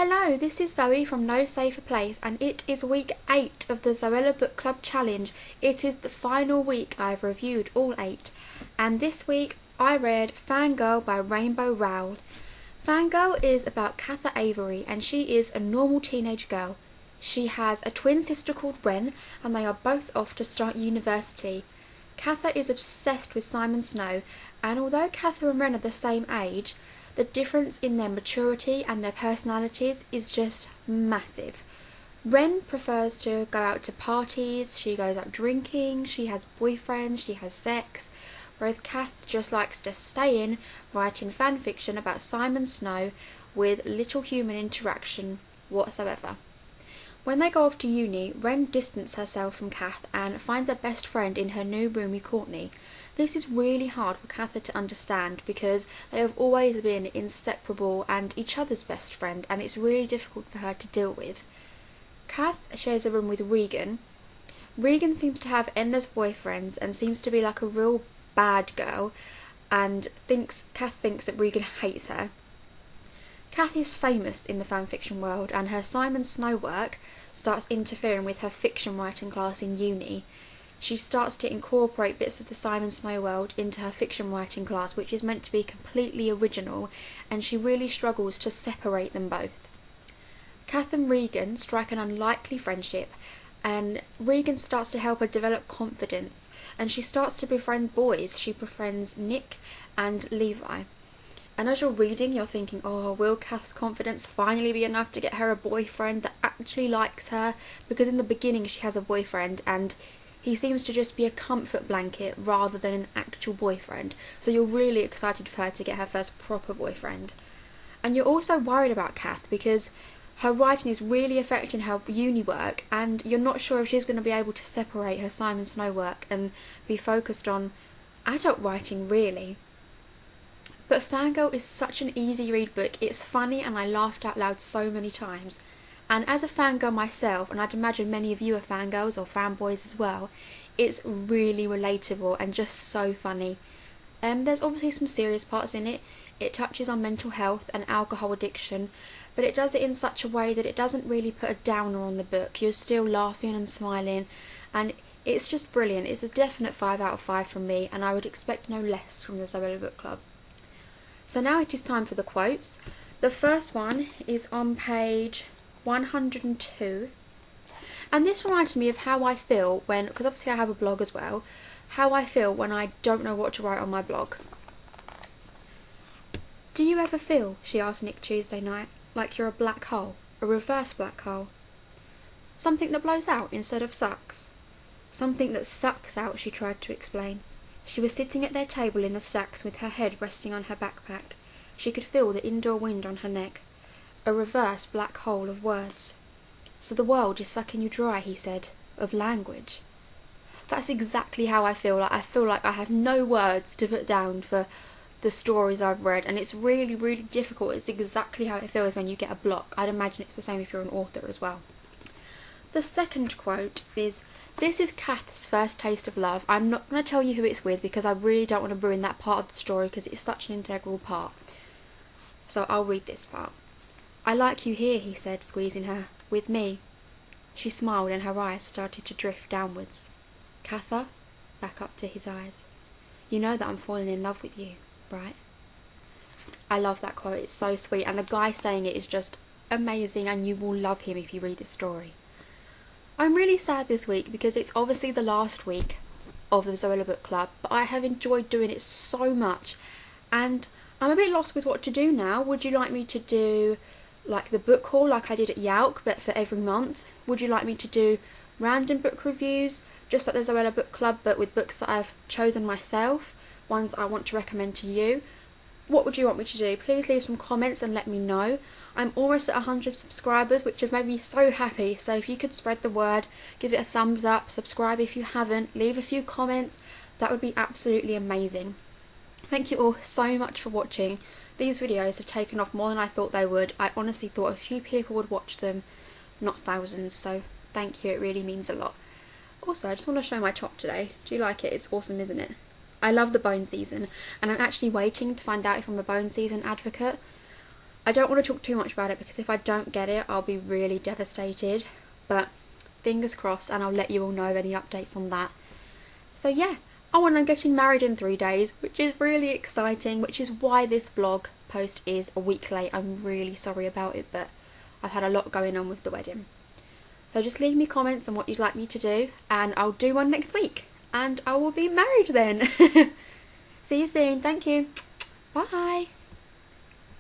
Hello, this is Zoe from No Safer Place, and it is week 8 of the Zoella Book Club Challenge. It is the final week. I've reviewed all 8, and this week I read Fangirl by Rainbow Rowell. Fangirl is about Katha Avery, and she is a normal teenage girl. She has a twin sister called Wren, and they are both off to start university. Katha is obsessed with Simon Snow, and although Katha and Wren are the same age, the difference in their maturity and their personalities is just massive. Wren prefers to go out to parties, she goes out drinking, she has boyfriends, she has sex, whereas Kath just likes to stay in, writing fan fiction about Simon Snow with little human interaction whatsoever. When they go off to uni, Wren distances herself from Kath and finds her best friend in her new roomie Courtney. This is really hard for Katha to understand because they have always been inseparable and each other's best friend, and it's really difficult for her to deal with. Kath shares a room with Regan. Regan seems to have endless boyfriends and seems to be like a real bad girl, and Kath thinks that Regan hates her. Kath is famous in the fanfiction world, and her Simon Snow work starts interfering with her fiction writing class in uni. She starts to incorporate bits of the Simon Snow world into her fiction writing class, which is meant to be completely original, and she really struggles to separate them both. Kath and Regan strike an unlikely friendship, and Regan starts to help her develop confidence, and she starts to befriend boys. She befriends Nick and Levi. And as you're reading, you're thinking, oh, will Kath's confidence finally be enough to get her a boyfriend that actually likes her? Because in the beginning she has a boyfriend and he seems to just be a comfort blanket rather than an actual boyfriend. So you're really excited for her to get her first proper boyfriend. And you're also worried about Kath because her writing is really affecting her uni work, and you're not sure if she's going to be able to separate her Simon Snow work and be focused on adult writing really. But Fangirl is such an easy read book. It's funny and I laughed out loud so many times. And as a fangirl myself, and I'd imagine many of you are fangirls or fanboys as well, it's really relatable and just so funny. There's obviously some serious parts in it. It touches on mental health and alcohol addiction, but it does it in such a way that it doesn't really put a downer on the book. You're still laughing and smiling, and it's just brilliant. It's a definite 5 out of 5 from me, and I would expect no less from the Zoella Book Club. So now it is time for the quotes. The first one is on page 102, and this reminded me of how I feel when, because obviously I have a blog as well, how I feel when I don't know what to write on my blog. Do you ever feel, she asked Nick Tuesday night, like you're a black hole, a reverse black hole? Something that blows out instead of sucks. Something that sucks out, she tried to explain. She was sitting at their table in the stacks with her head resting on her backpack. She could feel the indoor wind on her neck. A reverse black hole of words. So the world is sucking you dry, he said, of language. That's exactly how I feel. I feel like I have no words to put down for the stories I've read, and it's really, really difficult. It's exactly how it feels when you get a block. I'd imagine it's the same if you're an author as well. The second quote is, "This is Kath's first taste of love." I'm not going to tell you who it's with because I really don't want to ruin that part of the story because it's such an integral part. So I'll read this part. "I like you here," he said, squeezing her. "With me." She smiled and her eyes started to drift downwards. "Katha," back up to his eyes. "You know that I'm falling in love with you, right?" I love that quote. It's so sweet, and the guy saying it is just amazing, and you will love him if you read this story. I'm really sad this week because it's obviously the last week of the Zoella Book Club, but I have enjoyed doing it so much, and I'm a bit lost with what to do now. Would you like me to do like the book haul like I did at Yauk, but for every month? Would you like me to do random book reviews, just like the Zoella Book Club, but with books that I've chosen myself, ones I want to recommend to you? What would you want me to do? Please leave some comments and let me know. I'm almost at 100 subscribers, which has made me so happy, so if you could spread the word, give it a thumbs up, subscribe if you haven't, leave a few comments, that would be absolutely amazing. Thank you all so much for watching. These videos have taken off more than I thought they would. I honestly thought a few people would watch them, not thousands, so thank you, it really means a lot. Also, I just want to show my top today. Do you like it? It's awesome, isn't it? I love the bone season, and I'm actually waiting to find out if I'm a bone season advocate. I don't want to talk too much about it because if I don't get it, I'll be really devastated. But fingers crossed, and I'll let you all know of any updates on that. So yeah, oh, and I'm getting married in 3 days, which is really exciting, which is why this vlog post is a week late. I'm really sorry about it, but I've had a lot going on with the wedding. So just leave me comments on what you'd like me to do, and I'll do one next week, and I will be married then. See you soon. Thank you. Bye.